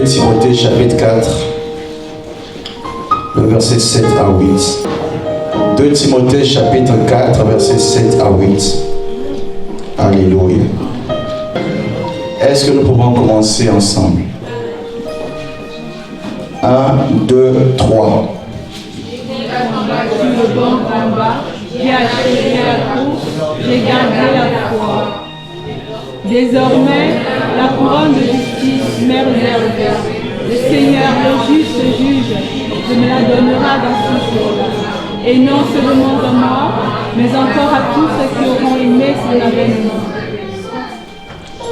Timothée chapitre 4, le verset 7 à 8. 2 Timothée chapitre 4, verset 7 à 8. Alléluia. Est-ce que nous pouvons commencer ensemble? 1, 2, 3. Le bon combat, j'ai achevé la course, j'ai gardé la foi. Désormais, la couronne de justice m'est réservée. Le Seigneur, le juste juge, me la donnera dans ce jour. Et non seulement à moi, mais encore à tous ceux qui auront aimé son avènement.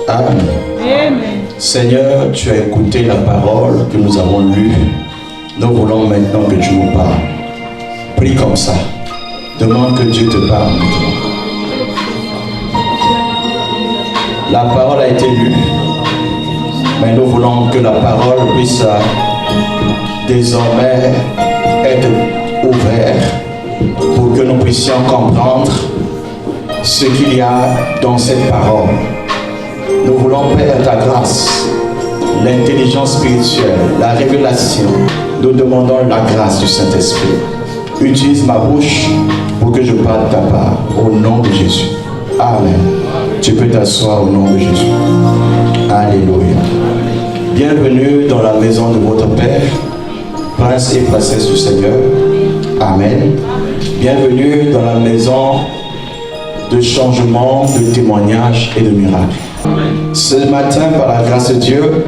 Amen. Amen. Seigneur, tu as écouté la parole que nous avons lue. Nous voulons maintenant que tu nous parles. Prie comme ça. Demande que Dieu te parle maintenant. La parole a été lue, mais nous voulons que la parole puisse désormais être ouverte pour que nous puissions comprendre ce qu'il y a dans cette parole. Nous voulons, Père, ta grâce, l'intelligence spirituelle, la révélation. Nous demandons la grâce du Saint-Esprit. Utilise ma bouche pour que je parle de ta part. Au nom de Jésus. Amen. Tu peux t'asseoir au nom de Jésus. Alléluia. Bienvenue dans la maison de votre Père, Prince et Princesse du Seigneur. Amen. Bienvenue dans la maison de changement, de témoignages et de miracles. Ce matin, par la grâce de Dieu,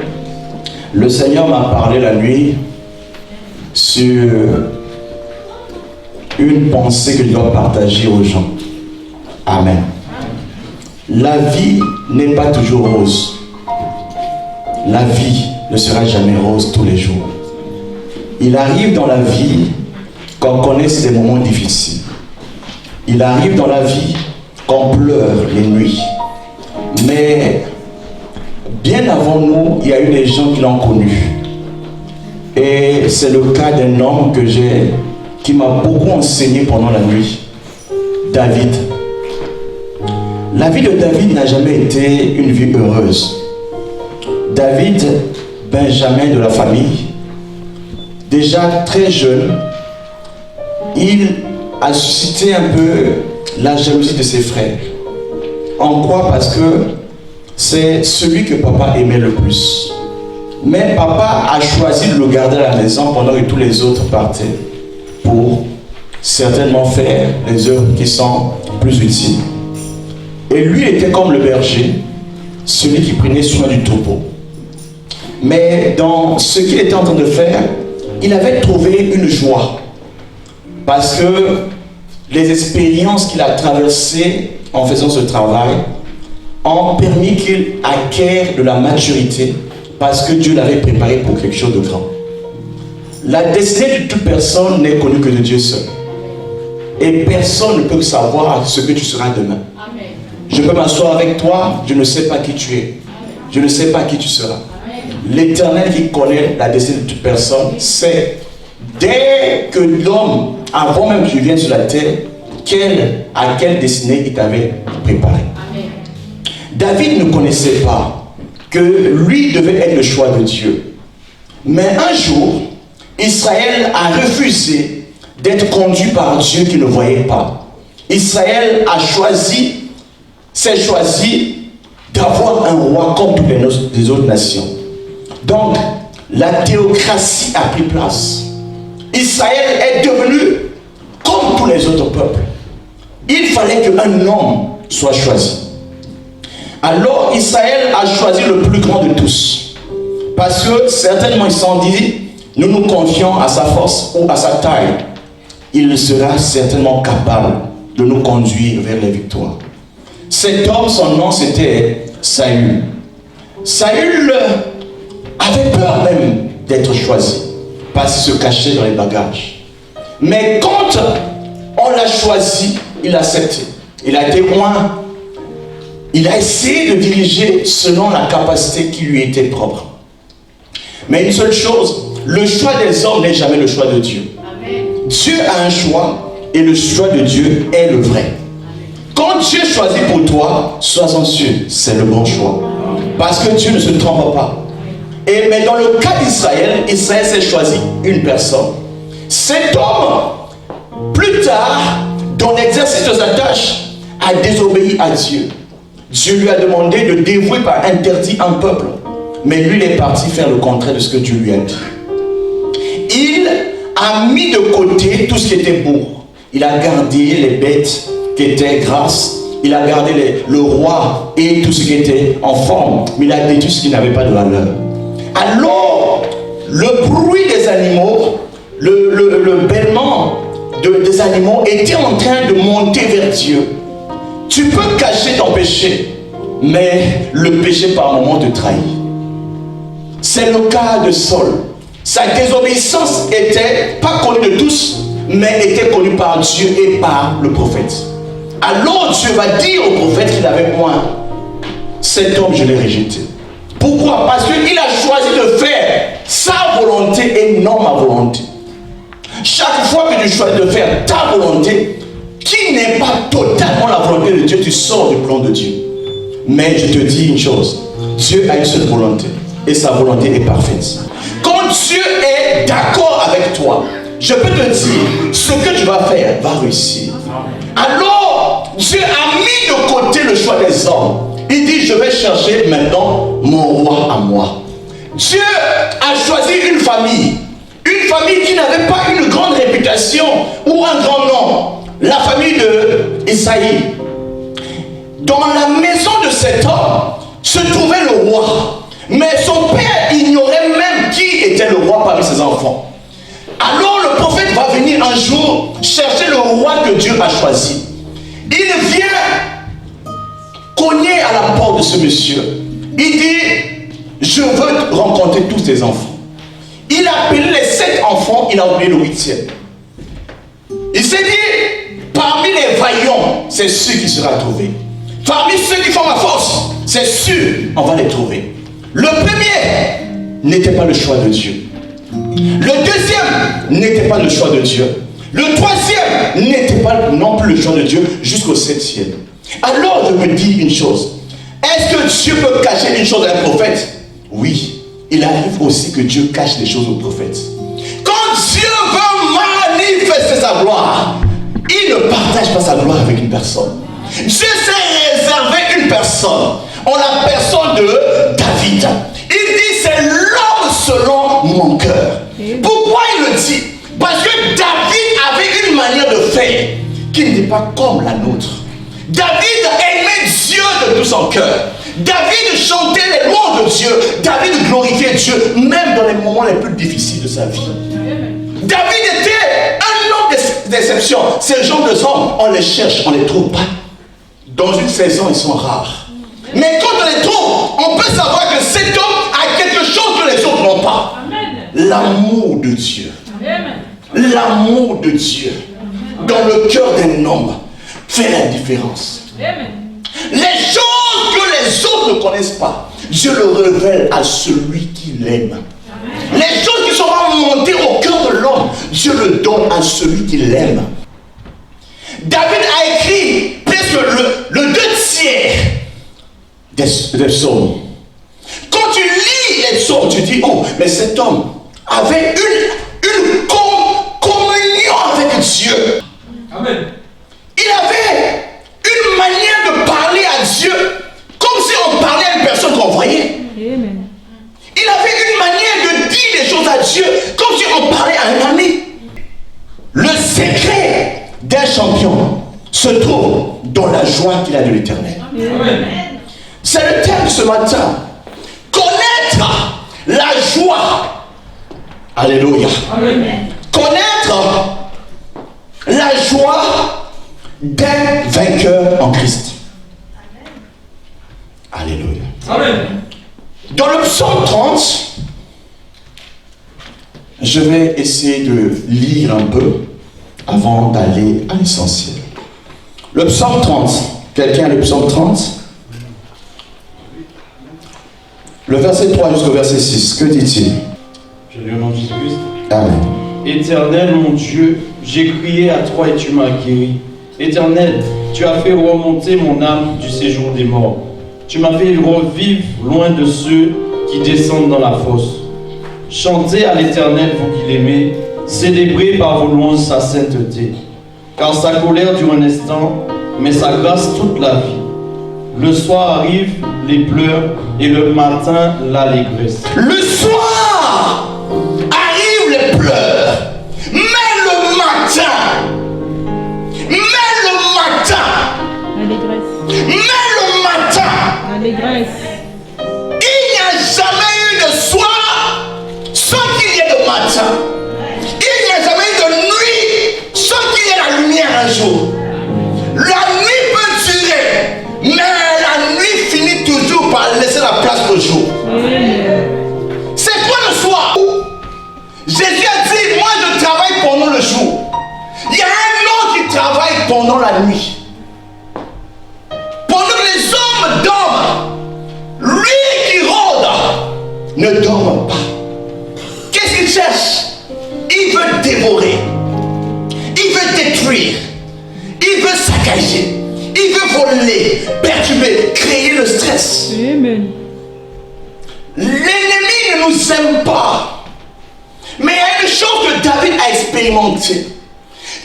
le Seigneur m'a parlé la nuit sur une pensée que je dois partager aux gens. Amen. La vie n'est pas toujours rose. La vie ne sera jamais rose tous les jours. Il arrive dans la vie qu'on connaisse des moments difficiles. Il arrive dans la vie qu'on pleure les nuits. Mais bien avant nous, il y a eu des gens qui l'ont connu. Et c'est le cas d'un homme qui m'a beaucoup enseigné pendant la nuit. David. La vie de David n'a jamais été une vie heureuse. David, Benjamin de la famille, déjà très jeune, il a suscité un peu la jalousie de ses frères. En quoi? Parce que c'est celui que papa aimait le plus. Mais papa a choisi de le garder à la maison pendant que tous les autres partaient pour certainement faire les œuvres qui sont plus utiles. Et lui était comme le berger, celui qui prenait soin du troupeau. Mais dans ce qu'il était en train de faire, il avait trouvé une joie. Parce que les expériences qu'il a traversées en faisant ce travail ont permis qu'il acquiert de la maturité parce que Dieu l'avait préparé pour quelque chose de grand. La destinée de toute personne n'est connue que de Dieu seul. Et personne ne peut savoir ce que tu seras demain. Amen. Je peux m'asseoir avec toi, je ne sais pas qui tu es. Amen. Je ne sais pas qui tu seras. L'Éternel qui connaît la destinée de toute personne sait, dès que l'homme, avant même qu'il vienne sur la terre, à quelle destinée il t'avait préparé. Amen. David ne connaissait pas que lui devait être le choix de Dieu. Mais un jour, Israël a refusé d'être conduit par Dieu qu'il ne voyait pas. Israël s'est choisi d'avoir un roi comme toutes les autres nations. Donc, la théocratie a pris place. Israël est devenu comme tous les autres peuples. Il fallait qu'un homme soit choisi. Alors Israël a choisi le plus grand de tous. Parce que certainement ils se sont dit, nous nous confions à sa force ou à sa taille. Il sera certainement capable de nous conduire vers les victoires. Cet homme, son nom c'était Saül. Saül avait peur même d'être choisi. Parce qu'il se cachait dans les bagages. Mais quand on l'a choisi, il a accepté. Il a été loin. Il a essayé de diriger selon la capacité qui lui était propre. Mais une seule chose, le choix des hommes n'est jamais le choix de Dieu. Amen. Dieu a un choix et le choix de Dieu est le vrai. Quand Dieu choisit pour toi, sois-en sûr, c'est le bon choix. Parce que Dieu ne se trompe pas. Mais dans le cas d'Israël, Israël s'est choisi une personne. Cet homme, plus tard, dans l'exercice de sa tâche, a désobéi à Dieu. Dieu lui a demandé de dévouer par interdit un peuple. Mais lui, il est parti faire le contraire de ce que Dieu lui a dit. Il a mis de côté tout ce qui était beau. Il a gardé les bêtes qui étaient grasses. Il a gardé le roi et tout ce qui était en forme. Mais il a détruit ce qui n'avait pas de valeur. Alors, le bruit des animaux, le bêlement des animaux était en train de monter vers Dieu. Tu peux cacher ton péché, mais le péché par moment te trahit. C'est le cas de Saul. Sa désobéissance était pas connue de tous, mais était connue par Dieu et par le prophète. Alors Dieu va dire au prophète qu'il avait moins. Cet homme, je l'ai rejeté. Pourquoi? Parce qu'il a choisi de faire sa volonté et non ma volonté. Chaque fois que tu choisis de faire ta volonté, qui n'est pas totalement la volonté de Dieu, tu sors du plan de Dieu. Mais je te dis une chose, Dieu a une seule volonté et sa volonté est parfaite. Quand Dieu est d'accord avec toi, je peux te dire, ce que tu vas faire va réussir. Alors, Dieu a mis de côté le choix des hommes. Il dit, je vais chercher maintenant mon roi à moi. Dieu a choisi une famille qui n'avait pas une grande réputation ou un grand nom. La famille d'Isaïe. Dans la maison de cet homme se trouvait le roi. Mais son père ignorait même qui était le roi parmi ses enfants. Alors le prophète va venir un jour chercher le roi que Dieu a choisi. Il vient cogner à la porte de ce monsieur. Il dit, je veux rencontrer tous tes enfants. Il a appelé les 7 enfants, il a oublié le 8e. Il s'est dit, parmi les vaillants, c'est sûr qui sera trouvé. Parmi ceux qui font ma force, c'est sûr, on va les trouver. Le premier n'était pas le choix de Dieu. Le deuxième n'était pas le choix de Dieu. Le troisième n'était pas non plus le choix de Dieu jusqu'au 7e. Alors je me dis une chose. Est-ce que Dieu peut cacher une chose à un prophète? Oui. Il arrive aussi que Dieu cache des choses aux prophètes. Quand Dieu veut manifester sa gloire, il ne partage pas sa gloire avec une personne. Dieu s'est réservé une personne, en la personne de David. Il dit, c'est l'homme selon mon cœur. Pourquoi il le dit? Parce que David avait une manière de faire qui n'était pas comme la nôtre. David aimait Dieu de tout son cœur. David chantait les louanges de Dieu. David glorifiait Dieu, même dans les moments les plus difficiles de sa vie. David était un homme d'exception. Ces gens de hommes, on les cherche, on ne les trouve pas. Dans une saison, ils sont rares. Mais quand on les trouve, on peut savoir que cet homme a quelque chose que les autres n'ont pas. L'amour de Dieu. L'amour de Dieu dans le cœur d'un homme fait la différence. Les choses que les autres ne connaissent pas, Dieu le révèle à celui qui l'aime. Les choses qui sont remontées au cœur de l'homme, Dieu le donne à celui qui l'aime. David a écrit presque le 2/3 des psaumes. Quand tu lis les psaumes, tu dis, oh, mais cet homme avait une communion avec Dieu. Amen. Il avait une manière de parler à Dieu comme si on parlait à une personne qu'on voyait. Amen. Il avait une manière de dire les choses à Dieu comme si on parlait à un ami. Le secret d'un champion se trouve dans la joie qu'il a de l'Éternel. C'est le thème de ce matin. Connaître la joie. Alléluia. Amen. Connaître la joie d'un vainqueur en Christ. Alléluia. Amen. Dans le psaume 30, je vais essayer de lire un peu avant d'aller à l'essentiel. Le psaume 30. Quelqu'un a le psaume 30? Le verset 3 jusqu'au verset 6. Que dit-il? Je lis au nom de Jésus-Christ. Amen. Éternel mon Dieu, j'ai crié à toi et tu m'as guéri. Éternel, tu as fait remonter mon âme du séjour des morts. Tu m'as fait revivre loin de ceux qui descendent dans la fosse. Chantez à l'Éternel, vous qui l'aimez, célébrez par vos louanges sa sainteté. Car sa colère dure un instant, mais sa grâce toute la vie. Le soir arrive les pleurs et le matin l'allégresse. Le soir arrivent les pleurs, mais le matin, l'allégresse. Il n'y a jamais eu de soir sans qu'il y ait de matin. Il n'y a jamais eu de nuit sans qu'il y ait la lumière un jour. La nuit peut durer, mais la nuit finit toujours par laisser la place au jour. C'est quoi le soir? Jésus a dit, moi je travaille pendant le jour. Il y a un autre qui travaille pendant la nuit. Pendant que les hommes dorment, lui qui rôde ne dort pas. Qu'est-ce qu'il cherche? Il veut dévorer. Il veut détruire. Il veut saccager. Il veut voler, perturber, créer le stress. Amen. L'ennemi ne nous aime pas. Mais il y a une chose que David a expérimentée.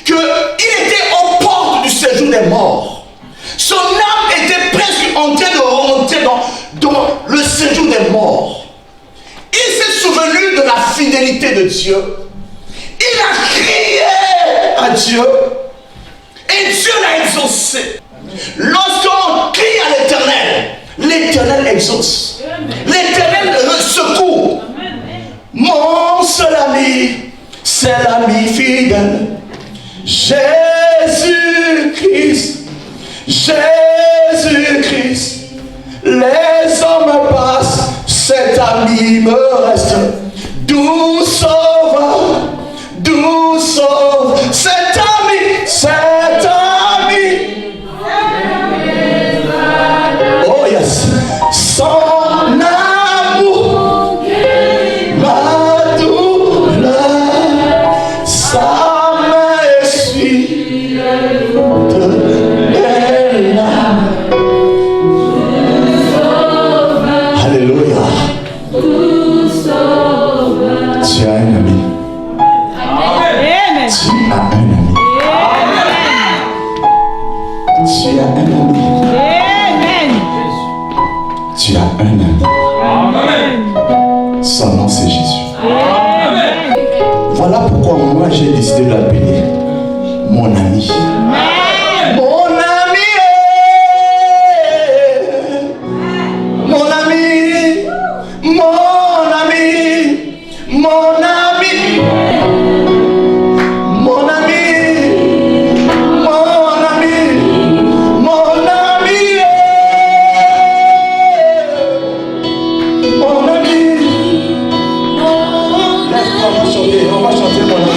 Qu'il était aux portes du séjour des morts. Son âme était presque en train de remonter dans le séjour des morts. Il s'est souvenu de la fidélité de Dieu. Il a crié à Dieu. Et Dieu l'a exaucé. Lorsqu'on crie à l'Éternel, l'Éternel exauce. L'Éternel secourt. Mon seul ami, c'est l'ami fidèle. Jésus-Christ. Jésus-Christ. Les hommes passent, cet ami me reste. Doux sauveur, doux sauveur. Cet ami, cet ami. Oh yes. Son amour, ma douleur, sa main essuie de mes larmes. Alléluia. Tu as un ami. Amen. Tu as un ami. Tu as un ami. Amen. Tu as un ami. Amen. Son nom c'est Jésus. Amen. Voilà pourquoi moi j'ai décidé de l'appeler mon ami. Mon ami. Mon ami. Mon ami. Mon ami. Mon ami. Mon ami. Mon ami. Mon ami. On va chanter mon ami.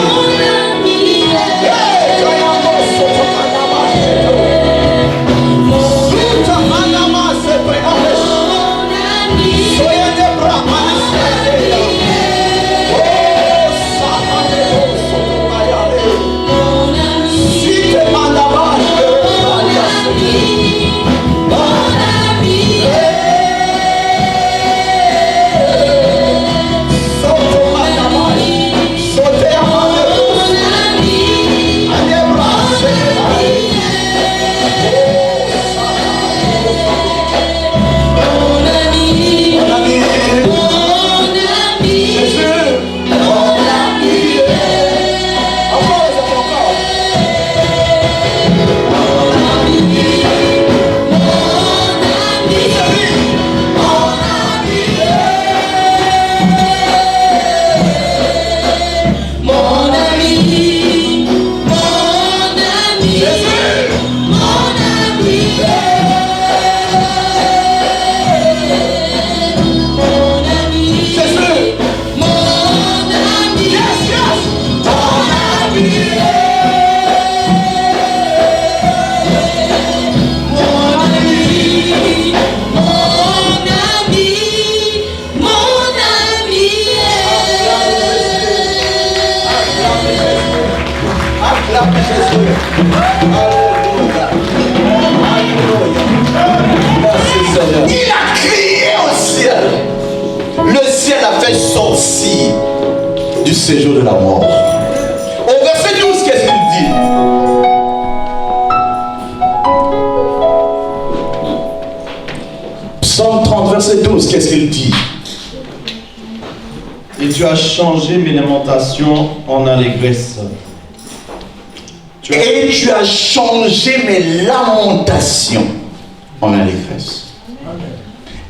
Il a crié au ciel. le ciel l'a fait sortir du séjour de la mort. Au verset 12, qu'est-ce qu'il dit? Psaume 30, verset 12, qu'est-ce qu'il dit? Et tu as changé mes lamentations en allégresse. Et tu as changé mes lamentations en allégresse.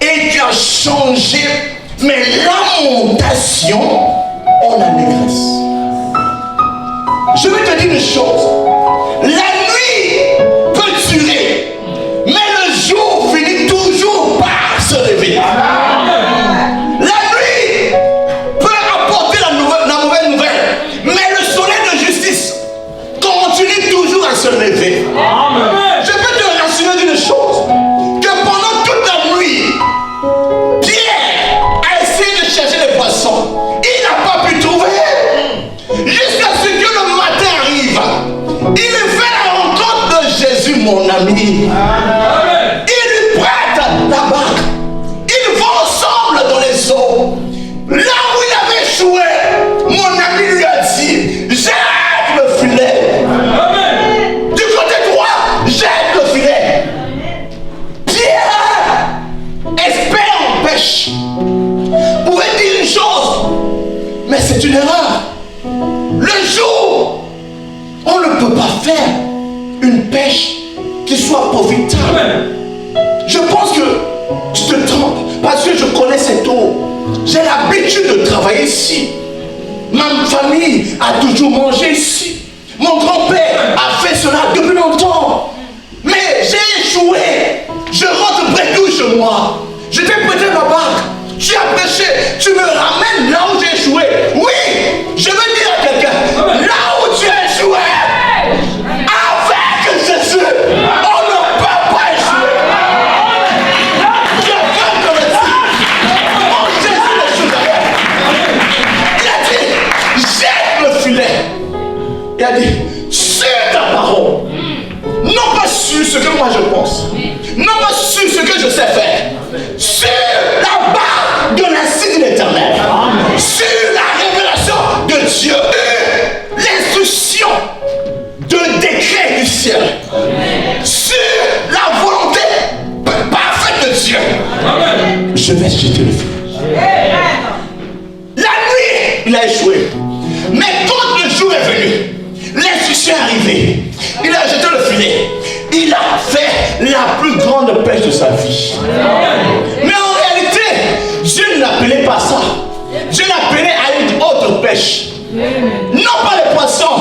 Et tu as changé mes lamentations en allégresse. Je vais te dire une chose. La nuit peut durer, mais le jour finit toujours par se réveiller. La nuit peut apporter la mauvaise nouvelle, mais le soleil de justice continue toujours à se lever. Je peux te rassurer d'une chose, que pendant toute la nuit, Pierre a essayé de chercher les poissons. Il n'a pas pu trouver. Jusqu'à ce que le matin arrive, il fait la rencontre de Jésus, mon ami. Il lui prête la barque. Ils vont ensemble dans les eaux. Là où il avait échoué, mon ami lui a dit, jette le filet. Du côté droit, jette le filet. Pierre, expert en pêche, pouvait dire une chose, mais c'est une erreur. Le jour, on ne peut pas faire une pêche qui soit profitable. Je pense que tu te trompes parce que je connais cette eau. J'ai l'habitude de travailler ici. Ma famille a toujours mangé ici. Mon grand-père a fait cela depuis longtemps. Mais j'ai échoué. Je rentre bredouille chez moi. Je t'ai prêté ma barque. Tu as pêché. Tu me ramènes là où j'ai échoué. Oui, je veux dire à quelqu'un, là où tu as échoué, avec Jésus, on ne peut pas échouer. Je veux te le dire. En Jésus, les choses arrivent. Il a dit, jette le filet. Il a dit, sur ta parole. Non pas sur ce que moi je pense. Non pas sur ce que je sais faire. Sur la barre de l'insigne de l'Éternel. Sur la révélation de Dieu. L'instruction de décret du ciel. Sur la volonté parfaite de Dieu. Je vais jeter le filet. La nuit, il a échoué. Mais quand le jour est venu, l'instruction est arrivée. Il a jeté le filet. Il a fait la plus grande pêche de sa vie. Mais en réalité, Dieu ne l'appelait pas ça. Dieu l'appelait à une autre pêche. Non pas les poissons,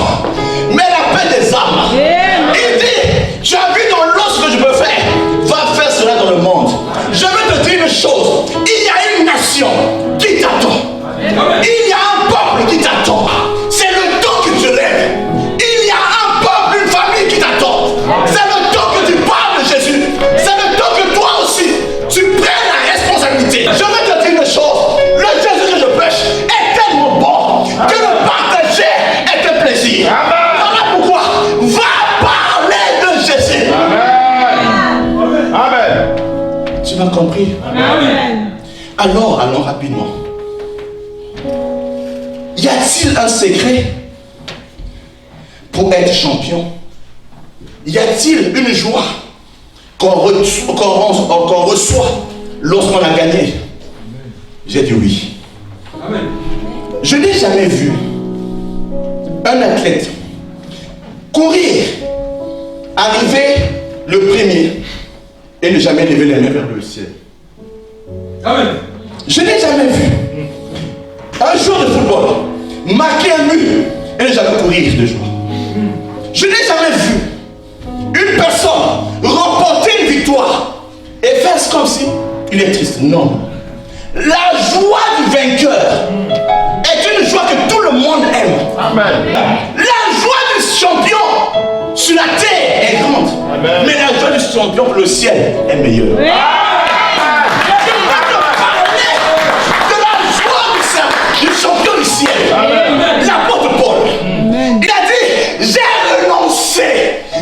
mais la paix des âmes. Il dit, tu as vu dans l'eau ce que je peux faire. Va faire cela dans le monde. Je veux te dire une chose. Il y a une nation qui t'attend. Il y a un peuple qui t'attend. C'est le temps que tu lèves. Il y a un peuple, une famille qui t'attend. C'est le temps que tu parles de Jésus. C'est le temps que toi aussi, tu prennes la responsabilité. Je vais te dire une chose. Le Jésus que je pêche est tellement bon que le partager est un plaisir. Voilà pourquoi. Va parler de Jésus. Amen. Amen. Tu m'as compris? Amen. Alors, allons rapidement. Y a-t-il un secret pour être champion? Y a-t-il une joie qu'on reçoit lorsqu'on a gagné? J'ai dit oui. Amen. Je n'ai jamais vu un athlète courir, arriver le premier et ne jamais lever les mains vers le ciel. Amen. Je n'ai jamais vu un joueur de football marquer un but et ne jamais courir de joie. Je n'ai jamais vu une personne remporter une victoire et faire comme si il est triste. Non. La joie du vainqueur est une joie que tout le monde aime. Amen. La joie du champion sur la terre est grande. Amen. Mais la joie du champion pour le ciel est meilleure. Oui. Du champion du ciel. L'apôtre Paul. Amen. Il a dit, j'ai renoncé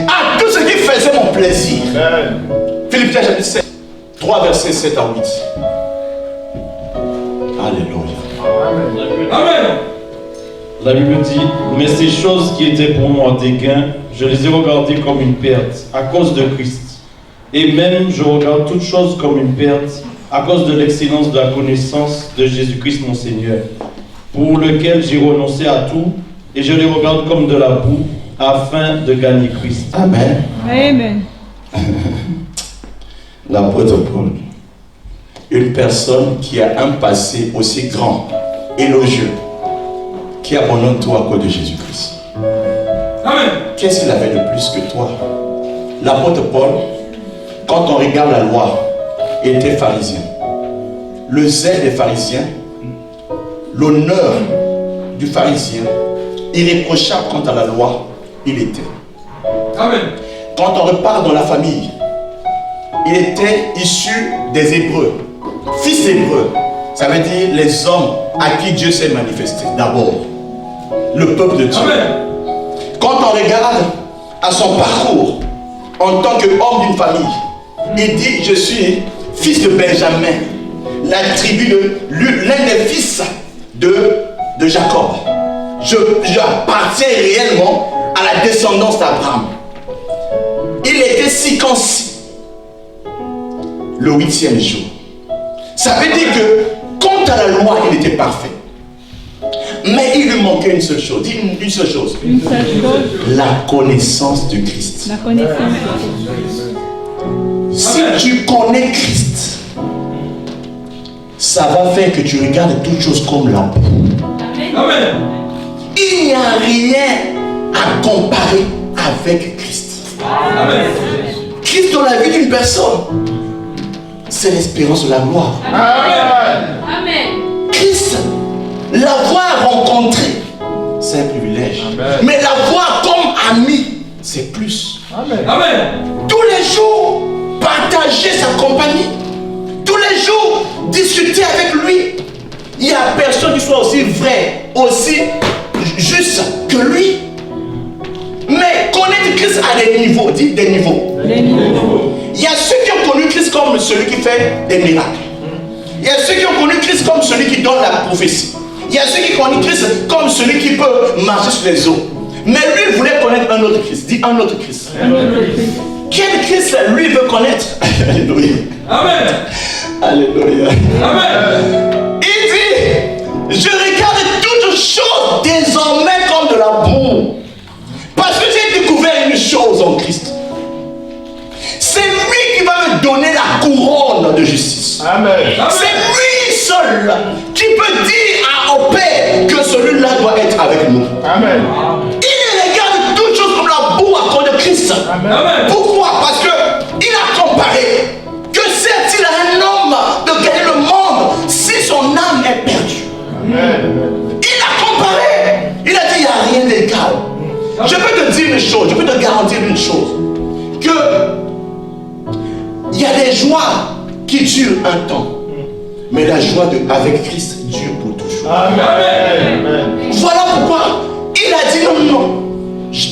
à tout ce qui faisait mon plaisir. Philippiens chapitre 7, 3 versets 7 à 8. Alléluia. Amen. La Bible dit, mais ces choses qui étaient pour moi des gains, je les ai regardées comme une perte à cause de Christ. Et même je regarde toutes choses comme une perte à cause de l'excellence de la connaissance de Jésus-Christ mon Seigneur, pour lequel j'ai renoncé à tout et je les regarde comme de la boue afin de gagner Christ. Amen. Amen. L'apôtre Paul, une personne qui a un passé aussi grand, élogieux, qui abandonne tout à cause de Jésus-Christ. Amen. Qu'est-ce qu'il avait de plus que toi? L'apôtre Paul, quand on regarde la loi, il était pharisien. Le zèle des pharisiens, l'honneur du pharisien, irréprochable quant à la loi, il était. Amen. Quand on repart dans la famille, il était issu des Hébreux, fils d'Hébreux. Ça veut dire les hommes à qui Dieu s'est manifesté. D'abord, le peuple de Dieu. Amen. Quand on regarde à son parcours en tant qu'homme d'une famille, il dit, je suis fils de Benjamin, la tribu de l'un des fils de Jacob. J'appartiens réellement à la descendance d'Abraham. Il était circoncis le 8e jour. Ça veut dire que, quant à la loi, il était parfait. Mais il lui manquait une seule chose. Dis une seule chose. Une seule chose, La connaissance de Christ. la connaissance de Christ. Si tu connais Christ, ça va faire que tu regardes toutes choses comme la boue. Amen. Il n'y a rien à comparer avec Christ. Amen. Christ dans la vie d'une personne, c'est l'espérance de la gloire. Amen. Christ, l'avoir rencontré, c'est un privilège. Mais l'avoir comme ami, c'est plus. Amen. Tous les jours, partager sa compagnie. Tous les jours, discuter avec lui. Il n'y a personne qui soit aussi vrai, aussi juste que lui. Mais connaître Christ à des niveaux, dites des niveaux. Les niveaux. Il y a ceux qui ont connu Christ comme celui qui fait des miracles. Il y a ceux qui ont connu Christ comme celui qui donne la prophétie. Il y a ceux qui ont connu Christ comme celui qui peut marcher sur les eaux. Mais lui, il voulait connaître un autre Christ. Dis un autre Christ. Un autre Christ. Quel Christ lui veut connaître? Alléluia. Amen. Alléluia. Amen. Il dit, je regarde toutes choses désormais comme de la boue. Parce que j'ai découvert une chose en Christ. C'est lui qui va me donner la couronne de justice. Amen. C'est lui seul qui peut dire au Père que celui-là doit être avec nous. Amen. Il regarde toutes choses comme la boue à cause de Christ. Amen. Pourquoi? Parce qu'il a comparé que sert-il à un homme de gagner le monde si son âme est perdue? Amen. Il a comparé. Il a dit, il n'y a rien d'égal. Je peux te dire une chose, je peux te garantir une chose. Que il y a des joies qui durent un temps. Mais la joie avec Christ dure pour toujours. Amen. Voilà pourquoi il a dit non, non.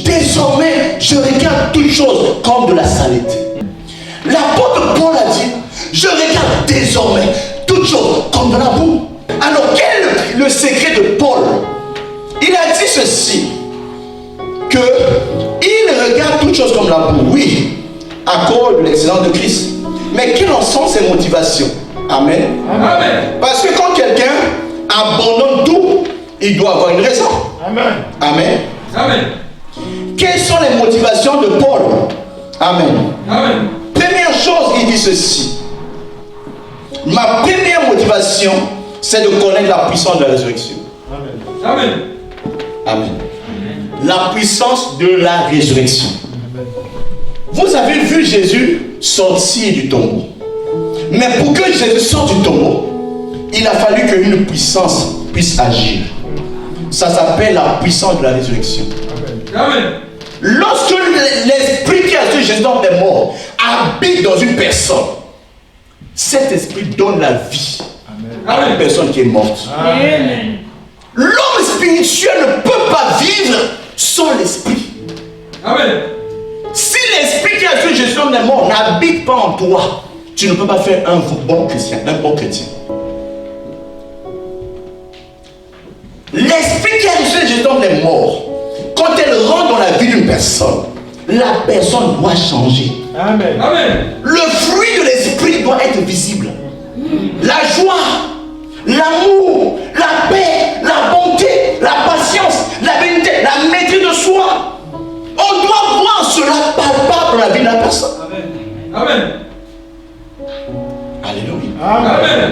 Désormais, je regarde toutes choses comme de la saleté. L'apôtre Paul a dit, je regarde désormais toutes choses comme de la boue. Alors, quel est le secret de Paul? Il a dit ceci, que il regarde toutes choses comme la boue, oui, à cause de l'excellence de Christ. Mais quelles en sont ses motivations? Amen. Amen. Parce que quand quelqu'un abandonne tout, il doit avoir une raison. Amen. Amen. Amen. Quelles sont les motivations de Paul? Amen. Amen. Première chose, il dit ceci. Ma première motivation, c'est de connaître la puissance de la résurrection. Amen. Amen. La puissance de la résurrection. Vous avez vu Jésus sortir du tombeau. Mais pour que Jésus sorte du tombeau, il a fallu qu'une puissance puisse agir. Ça s'appelle la puissance de la résurrection. Amen. Lorsque l'esprit qui a tué Jésus dans les morts habite dans une personne, cet esprit donne la vie à la personne qui est morte. Amen. L'homme spirituel ne peut pas vivre sans l'esprit. Amen. Si l'esprit qui a tué Jésus dans les morts n'habite pas en toi, tu ne peux pas faire un bon chrétien, un bon chrétien. qui a reçu la gestion des morts, quand elle rentre dans la vie d'une personne, la personne doit changer. Amen. Le fruit de l'esprit doit être visible. La joie, l'amour, la paix, la bonté, la patience, la vérité, la maîtrise de soi. On doit voir cela palpable dans la vie de la personne. Amen. Alléluia. Amen.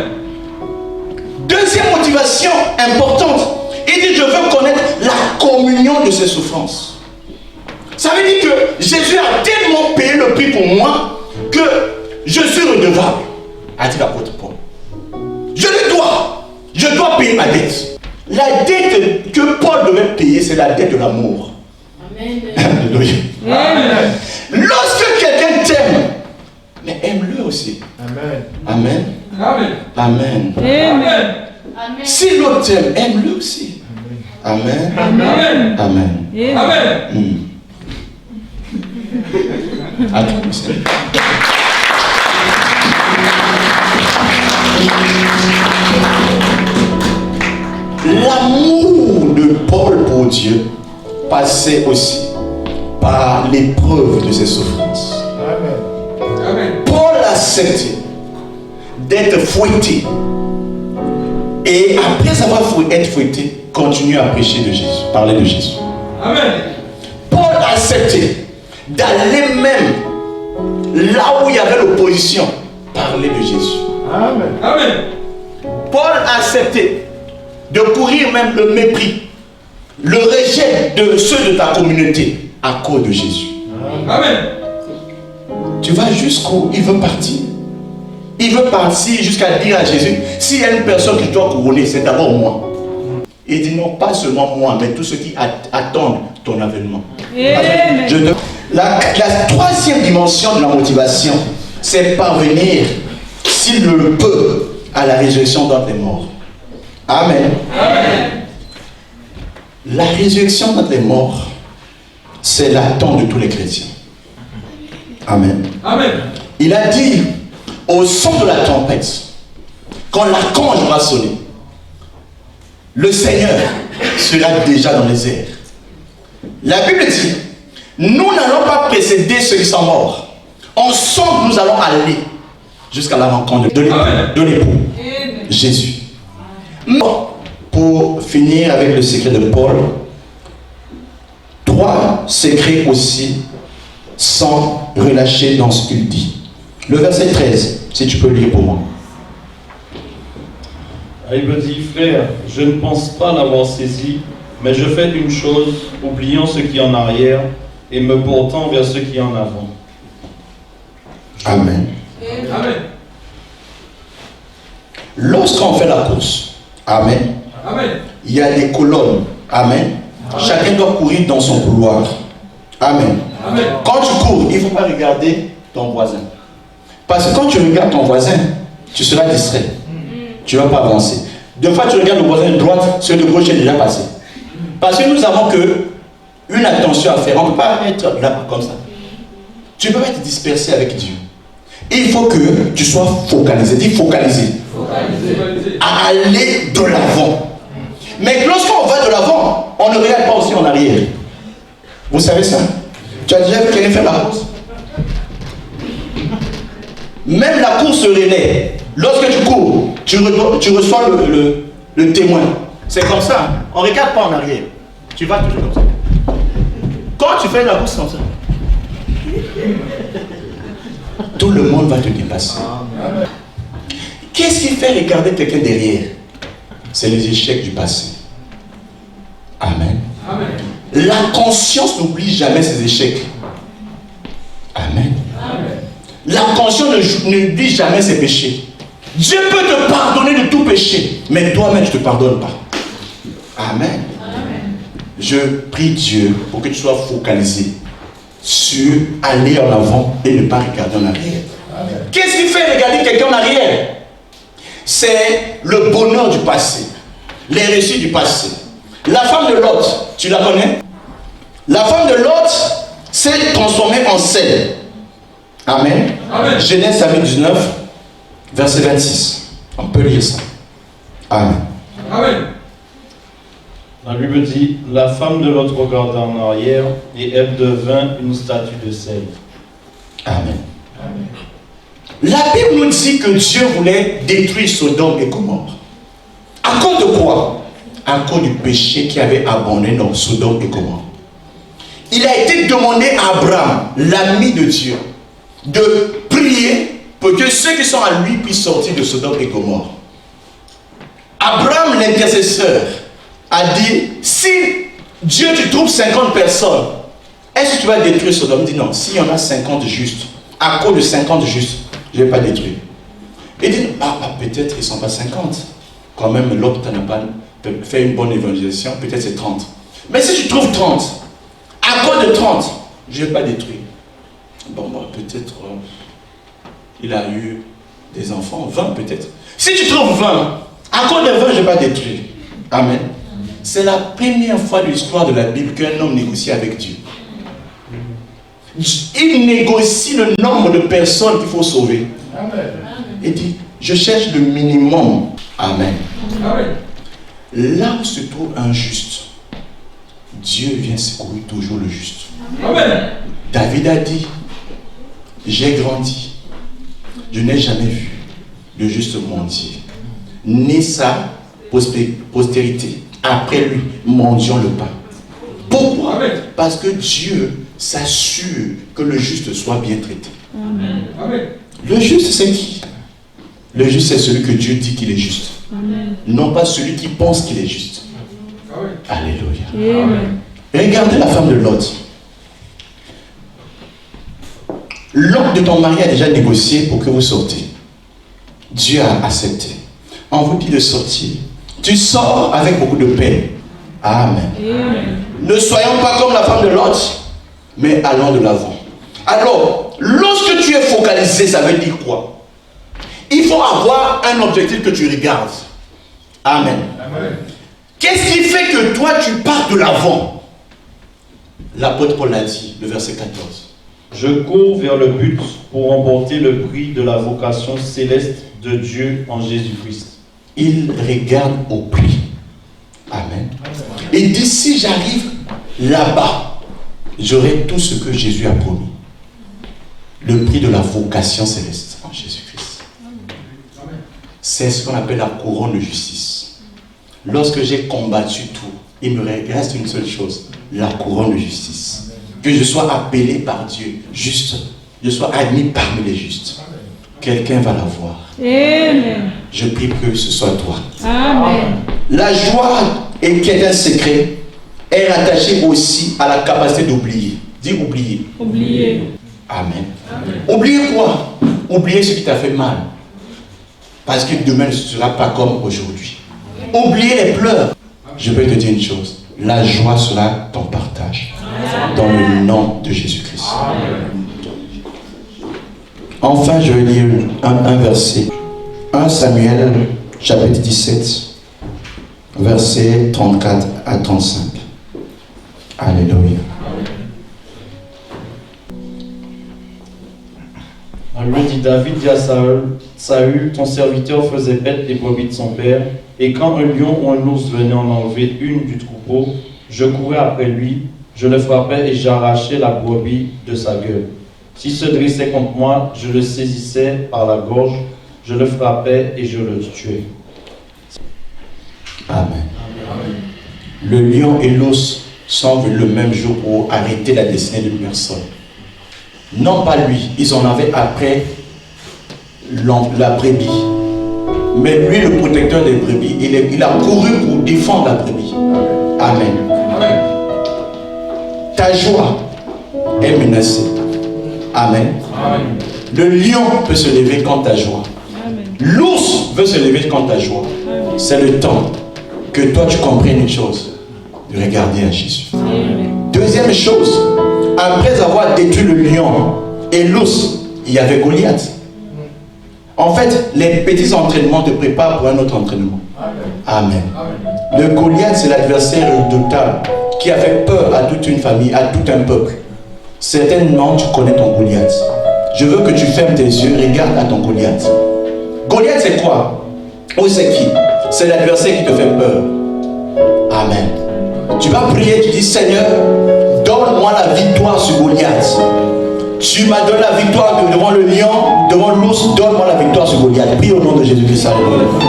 Deuxième motivation importante, il dit je veux connaître la communion de ses souffrances. Ça veut dire que Jésus a tellement payé le prix pour moi que je suis redevable, a dit l'apôtre Paul. Je dois payer ma dette. La dette que Paul devait payer, c'est la dette de l'amour. Alléluia. Amen. Lorsque quelqu'un t'aime, mais aime-le aussi. Amen. Amen. Amen. Amen. Amen. Si l'autre t'aime, aime-le aussi. Amen. Amen. Amen. Amen. Attends, Seigneur. L'amour de Paul pour Dieu passait aussi par l'épreuve de ses souffrances. Amen. Amen. Paul acceptait d'être fouetté. Et après avoir été fouetté, continue à prêcher de Jésus, parler de Jésus. Amen. Paul acceptait d'aller même là où il y avait l'opposition, parler de Jésus. Amen. Amen. Paul acceptait de courir même le mépris, le rejet de ceux de ta communauté à cause de Jésus. Amen. Tu vas jusqu'où il veut partir. Il veut partir jusqu'à dire à Jésus, s'il y a une personne qui doit couronner, c'est d'abord moi. Il dit non, pas seulement moi, mais tous ceux qui attendent ton avènement. La troisième dimension de la motivation, c'est parvenir, s'il le peut, à la résurrection d'entre les morts. Amen. Amen. La résurrection d'entre les morts, c'est l'attente de tous les chrétiens. Amen. Amen. Il a dit, au son de la tempête, quand l'archange va sonner, le Seigneur sera déjà dans les airs. La Bible dit, nous n'allons pas précéder ceux qui sont morts. Ensemble, nous allons aller jusqu'à la rencontre de l'époux, Jésus. Pour finir avec le secret de Paul, 3 secrets aussi sans relâcher dans ce qu'il dit. Le verset 13, si tu peux le lire pour moi. Il me dit, frère, je ne pense pas l'avoir saisi, mais je fais une chose, oubliant ce qui est en arrière et me portant vers ce qui est en avant. Amen. Amen. Lorsqu'on fait la course, Amen, Amen. il y a des colonnes. Amen. Chacun doit courir dans son couloir. Amen. Amen. Quand tu cours, il ne faut pas regarder ton voisin. Parce que quand tu regardes ton voisin, tu seras distrait. Tu ne vas pas avancer. Deux fois, tu regardes le voisin de droite, celui de gauche est déjà passé. Parce que nous avons une attention à faire. On ne peut pas être là comme ça. Tu peux pas être dispersé avec Dieu. Il faut que tu sois focalisé. Dis focalisé. À aller de l'avant. Mais lorsqu'on va de l'avant, on ne regarde pas aussi en arrière. Vous savez ça? Tu as déjà vu quelqu'un faire la course? Même la course relais, lorsque tu cours, tu reçois le témoin. C'est comme ça. On ne regarde pas en arrière. Tu vas toujours comme ça. Quand tu fais la course comme ça, tout le monde va te dépasser. Qu'est-ce qui fait regarder quelqu'un derrière? C'est les échecs du passé. Amen. Amen. La conscience n'oublie jamais ses échecs. Amen. Amen. La conscience n'oublie jamais ses péchés. Dieu peut te pardonner de tout péché, mais toi-même tu ne te pardonnes pas. Amen. Amen. Je prie Dieu pour que tu sois focalisé sur aller en avant et ne pas regarder en arrière. Qu'est-ce qui fait regarder quelqu'un en arrière? C'est le bonheur du passé, les récits du passé. La femme de Lot, tu la connais? La femme de Lot s'est transformée en sel. Amen. Amen. Genèse chapitre 19, verset 26. On peut lire ça. Amen. Amen. La Bible dit, la femme de l'autre regarda en arrière et elle devint une statue de sel. Amen. La Bible nous dit que Dieu voulait détruire Sodome et Gomorrhe. À cause de quoi? À cause du péché qui avait abandonné dans Sodome et Gomorrhe. Il a été demandé à Abraham, l'ami de Dieu, de prier pour que ceux qui sont à lui puissent sortir de Sodome et Gomorrhe. Abraham, l'intercesseur, a dit, si Dieu tu trouves 50 personnes, est-ce que tu vas détruire Sodome? Il dit non, s'il y en a 50 justes, à cause de 50 justes, je ne vais pas détruire. Il dit, peut-être ils ne sont pas 50. Quand même, Lot n'a pas fait une bonne évangélisation, peut-être c'est 30. Mais si tu trouves 30, à cause de 30, je ne vais pas détruire. Bon, peut-être il a eu des enfants, 20 peut-être. Si tu trouves 20, à cause de 20, je ne vais pas détruire. Amen. C'est la première fois de l'histoire de la Bible qu'un homme négocie avec Dieu. Il négocie le nombre de personnes qu'il faut sauver. Amen. Il dit, je cherche le minimum. Amen. Amen. Là où se trouve un juste, Dieu vient secourir toujours le juste. Amen. David a dit, j'ai grandi, je n'ai jamais vu le juste mendier, ni sa postérité après lui mendiant le pain. Pourquoi? Amen. Parce que Dieu s'assure que le juste soit bien traité. Amen. Le juste, c'est qui? Le juste, c'est celui que Dieu dit qu'il est juste. Amen. Non pas celui qui pense qu'il est juste. Amen. Alléluia. Amen. Regardez la femme de Lot. L'homme de ton mari a déjà négocié pour que vous sortiez. Dieu a accepté. On vous dit de sortir. Tu sors avec beaucoup de paix. Amen. Amen. Ne soyons pas comme la femme de Lot, mais allons de l'avant. Alors, lorsque tu es focalisé, ça veut dire quoi? Il faut avoir un objectif que tu regardes. Amen. Amen. Qu'est-ce qui fait que toi tu pars de l'avant? L'apôtre Paul l'a dit, le verset 14. Je cours vers le but pour remporter le prix de la vocation céleste de Dieu en Jésus-Christ. Il regarde au prix. Amen. Et dit, si j'arrive là-bas, j'aurai tout ce que Jésus a promis. Le prix de la vocation céleste en Jésus-Christ. C'est ce qu'on appelle la couronne de justice. Lorsque j'ai combattu tout, il me reste une seule chose, la couronne de justice. Que je sois appelé par Dieu juste, je sois admis parmi les justes. Quelqu'un va la voir. Amen. Je prie que ce soit toi. Amen. La joie, et qui est un secret, est attachée aussi à la capacité d'oublier. Dis oublier. Oubliez. Amen. Oublier quoi? Oublier ce qui t'a fait mal. Parce que demain ne sera pas comme aujourd'hui. Oublier les pleurs. Je peux te dire une chose. La joie sera ton partage. Dans le nom de Jésus-Christ. Enfin, je vais lire un verset. 1 Samuel, chapitre 17, versets 34 à 35. Alléluia. Alors dit David dit à Saül, ton serviteur faisait paître les brebis de son père, et quand un lion ou un ours venait en enlever une du troupeau, je courais après lui, je le frappais et j'arrachais la brebis de sa gueule. S'il se dressait contre moi, je le saisissais par la gorge, je le frappais et je le tuais. Amen. Le lion et l'ours sont venus le même jour pour arrêter la destinée d'une personne. Non pas lui, ils en avaient après la brebis. Mais lui, le protecteur des brebis, il a couru pour défendre la brebis. Amen. Amen. Ta joie est menacée. Amen. Amen. Le lion peut se lever quand ta joie. Amen. L'ours veut se lever quand ta joie. Amen. C'est le temps que toi tu comprennes une chose, de regarder à Jésus. Amen. Deuxième chose, après avoir détruit le lion et l'ours, il y avait Goliath. En fait, les petits entraînements te préparent pour un autre entraînement. Amen. Le Goliath, c'est l'adversaire redoutable qui a fait peur à toute une famille, à tout un peuple. Certainement, tu connais ton Goliath. Je veux que tu fermes tes yeux, regarde à ton Goliath. Goliath, c'est quoi? Ou c'est qui? C'est l'adversaire qui te fait peur. Amen. Tu vas prier, tu dis Seigneur, donne-moi la victoire sur Goliath. Tu m'as donné la victoire devant le lion, devant l'ours, donne-moi la victoire sur Goliath. Prie au nom de Jésus-Christ. Alléluia.